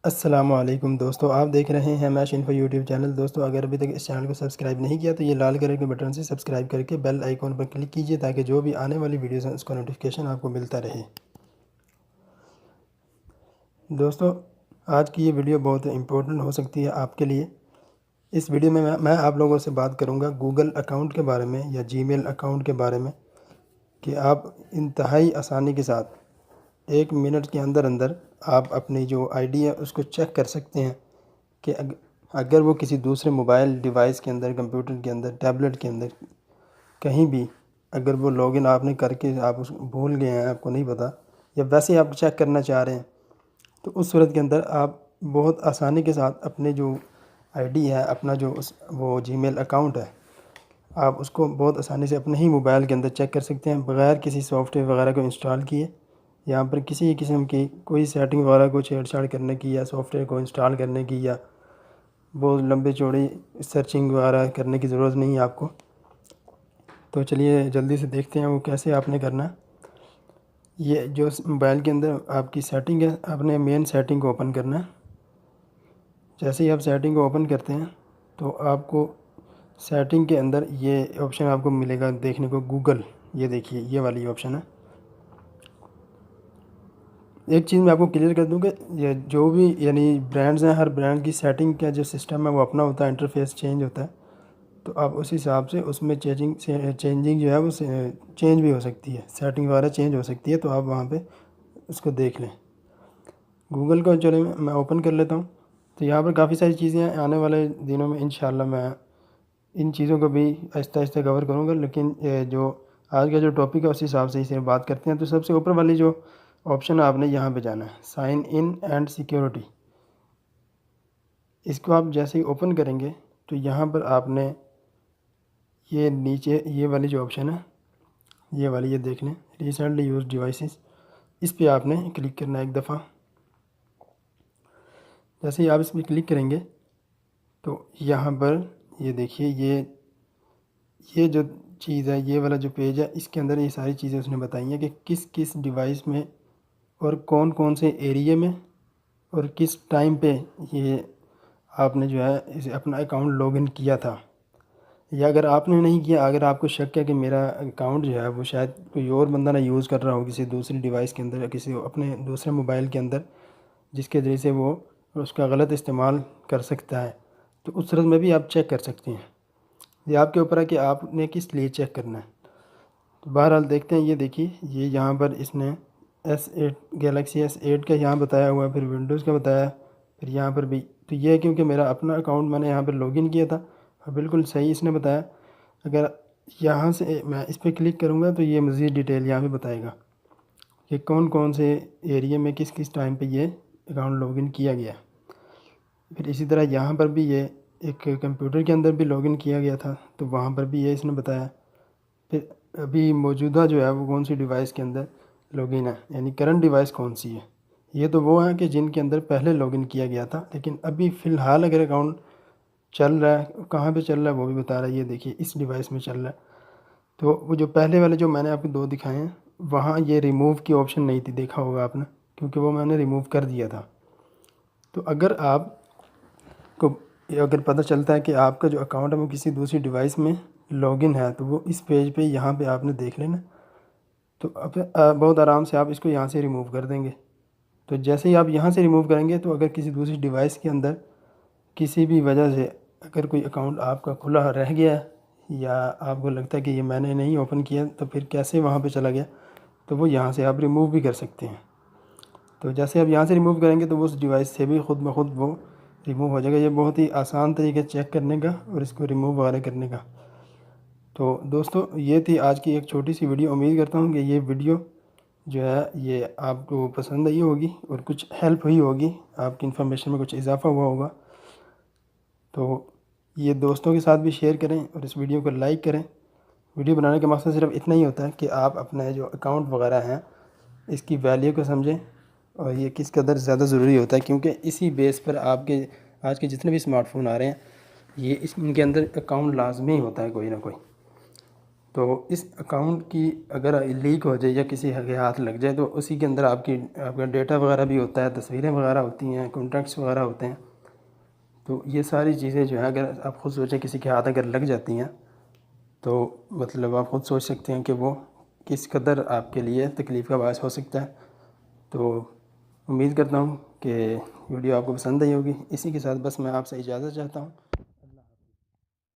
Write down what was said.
अस्सलामुअलैकुम दोस्तों, आप देख रहे हैं मैश इन्फो यूट्यूब चैनल। दोस्तों, अगर अभी तक इस चैनल को सब्सक्राइब नहीं किया तो ये लाल कलर के बटन से सब्सक्राइब करके बेल आइकॉन पर क्लिक कीजिए ताकि जो भी आने वाली वीडियोस हैं उसका नोटिफिकेशन आपको मिलता रहे। दोस्तों, आज की ये वीडियो बहुत इम्पोर्टेंट हो सकती है आपके लिए। इस वीडियो में मैं आप लोगों से बात करूँगा गूगल अकाउंट के बारे में या जीमेल अकाउंट के बारे में कि आप इंतहाई आसानी के साथ 1 मिनट के अंदर अंदर आप अपनी जो आईडी है उसको चेक कर सकते हैं कि अगर वो किसी दूसरे मोबाइल डिवाइस के अंदर, कंप्यूटर के अंदर, टैबलेट के अंदर कहीं भी अगर वो लॉगिन आपने करके आप उस भूल गए हैं, आपको नहीं पता, या वैसे ही आप चेक करना चाह रहे हैं, तो उस सूरत के अंदर आप बहुत आसानी के साथ अपने जो आईडी है, अपना जो वो जीमेल अकाउंट है, आप उसको बहुत आसानी से अपने ही मोबाइल के अंदर चेक कर सकते हैं बग़ैर किसी सॉफ्टवेयर वगैरह को इंस्टॉल किए। यहाँ पर किसी किस्म की कोई सेटिंग वगैरह को छेड़छाड़ करने की या सॉफ्टवेयर को इंस्टॉल करने की या बहुत लंबी चौड़ी सर्चिंग वगैरह करने की ज़रूरत नहीं है आपको। तो चलिए जल्दी से देखते हैं वो कैसे आपने करना है। ये जो मोबाइल के अंदर आपकी सेटिंग है, आपने मेन सेटिंग को ओपन करना है। जैसे ही आप सेटिंग को ओपन करते हैं तो आपको सेटिंग के अंदर ये ऑप्शन आपको मिलेगा देखने को, गूगल। ये देखिए, ये वाली ऑप्शन है। एक चीज़ मैं आपको क्लियर कर दूं कि ये जो भी यानी ब्रांड्स हैं, हर ब्रांड की सेटिंग का जो सिस्टम है वो अपना होता है, इंटरफेस चेंज होता है। तो आप उस हिसाब से उसमें चेंजिंग जो है वो चेंज भी हो सकती है, सेटिंग वगैरह चेंज हो सकती है। तो आप वहाँ पे उसको देख लें। गूगल को चले मैं ओपन कर लेता हूँ। तो यहाँ पर काफ़ी सारी चीज़ें हैं, आने वाले दिनों में इंशाल्लाह मैं इन चीज़ों को भी आहिस्ता आहिस्ता कवर करूँगा, लेकिन जो आज का जो टॉपिक है उस हिसाब से इसे बात करते हैं। तो सबसे ऊपर वाली जो ऑप्शन है, आपने यहाँ पे जाना है, साइन इन एंड सिक्योरिटी। इसको आप जैसे ही ओपन करेंगे तो यहाँ पर आपने ये नीचे ये वाली जो ऑप्शन है, ये वाली, ये देख लें, रिसेंटली यूज डिवाइसेस, इस पर आपने क्लिक करना है एक दफ़ा। जैसे ही आप इस पर क्लिक करेंगे तो यहाँ पर ये देखिए, ये जो चीज़ है, ये वाला जो पेज है, इसके अंदर ये सारी चीज़ें उसने बताई हैं कि किस किस डिवाइस में और कौन कौन से एरिया में और किस टाइम पे ये आपने जो है इसे अपना अकाउंट लॉगिन किया था। या अगर आपने नहीं किया, अगर आपको शक है कि मेरा अकाउंट जो है वो शायद कोई और बंदा ना यूज़ कर रहा हो किसी दूसरी डिवाइस के अंदर या किसी अपने दूसरे मोबाइल के अंदर, जिसके ज़रिए से वो उसका गलत इस्तेमाल कर सकता है, तो उस सूरत में भी आप चेक कर सकते हैं। ये आपके ऊपर है कि आपने किस लिए चेक करना है। तो बहरहाल देखते हैं। ये देखिए, ये यहाँ पर इसने S8 गैलेक्सी S8 का यहाँ बताया हुआ है, फिर विंडोज़ का बताया, फिर यहाँ पर भी। तो ये है क्योंकि मेरा अपना अकाउंट मैंने यहाँ पर लॉगिन किया था और बिल्कुल सही इसने बताया। अगर यहाँ से मैं इस पर क्लिक करूँगा तो ये मज़ीद डिटेल यहाँ पे बताएगा कि कौन कौन से एरिया में किस किस टाइम पे ये अकाउंट लॉगिन किया गया। फिर इसी तरह यहाँ पर भी ये एक कंप्यूटर के अंदर भी लॉगिन किया गया था, तो वहाँ पर भी ये इसने बताया। फिर अभी मौजूदा जो है वो कौन सी डिवाइस के अंदर लॉगिन है, यानी करंट डिवाइस कौन सी है। ये तो वो है कि जिनके अंदर पहले लॉगिन किया गया था, लेकिन अभी फ़िलहाल अगर अकाउंट चल रहा है, कहाँ पे चल रहा है वो भी बता रहा है। ये देखिए, इस डिवाइस में चल रहा है। तो वो जो पहले वाले जो मैंने आपको 2 दिखाए हैं, वहाँ ये रिमूव की ऑप्शन नहीं थी, देखा होगा आपने, क्योंकि वो मैंने रिमूव कर दिया था। तो अगर आपको अगर पता चलता है कि आपका जो अकाउंट है वो किसी दूसरी डिवाइस में लॉगिन है, तो वो इस पेज पे यहाँ पे आपने देख लेना। तो अब बहुत आराम से आप इसको यहाँ से रिमूव कर देंगे। तो जैसे ही आप यहाँ से रिमूव करेंगे तो अगर किसी दूसरी डिवाइस के अंदर किसी भी वजह से अगर कोई अकाउंट आपका खुला रह गया या आपको लगता है कि ये मैंने नहीं ओपन किया, तो फिर कैसे वहाँ पे चला गया, तो वो यहाँ से आप रिमूव भी कर सकते हैं। तो जैसे आप यहाँ से रिमूव करेंगे तो वो उस डिवाइस से भी ख़ुद ब खुद वो रिमूव हो जाएगा। ये बहुत ही आसान तरीके चेक करने का और इसको रिमूव वगैरह करने का। तो दोस्तों, ये थी आज की एक छोटी सी वीडियो। उम्मीद करता हूँ कि ये वीडियो जो है ये आपको पसंद आई होगी और कुछ हेल्प हुई होगी, आपकी इन्फॉर्मेशन में कुछ इजाफ़ा हुआ होगा। तो ये दोस्तों के साथ भी शेयर करें और इस वीडियो को लाइक करें। वीडियो बनाने का मकसद सिर्फ इतना ही होता है कि आप अपने जो अकाउंट वगैरह हैं इसकी वैल्यू को समझें और ये किस कदर ज़्यादा ज़रूरी होता है, क्योंकि इसी बेस पर आपके आज के जितने भी स्मार्टफ़ोन आ रहे हैं ये इनके अंदर अकाउंट लाजमी होता है कोई ना कोई। तो इस अकाउंट की अगर लीक हो जाए या किसी के हाथ लग जाए तो उसी के अंदर आपका डेटा वगैरह भी होता है, तस्वीरें वगैरह होती हैं, कॉन्टैक्ट्स वगैरह होते हैं। तो ये सारी चीज़ें जो है अगर आप ख़ुद सोचें किसी के हाथ अगर लग जाती हैं तो मतलब आप ख़ुद सोच सकते हैं कि वो किस कदर आपके लिए तकलीफ़ का बायस हो सकता है। तो उम्मीद करता हूँ कि वीडियो आपको पसंद आई होगी। इसी के साथ बस मैं आपसे इजाज़त चाहता हूँ।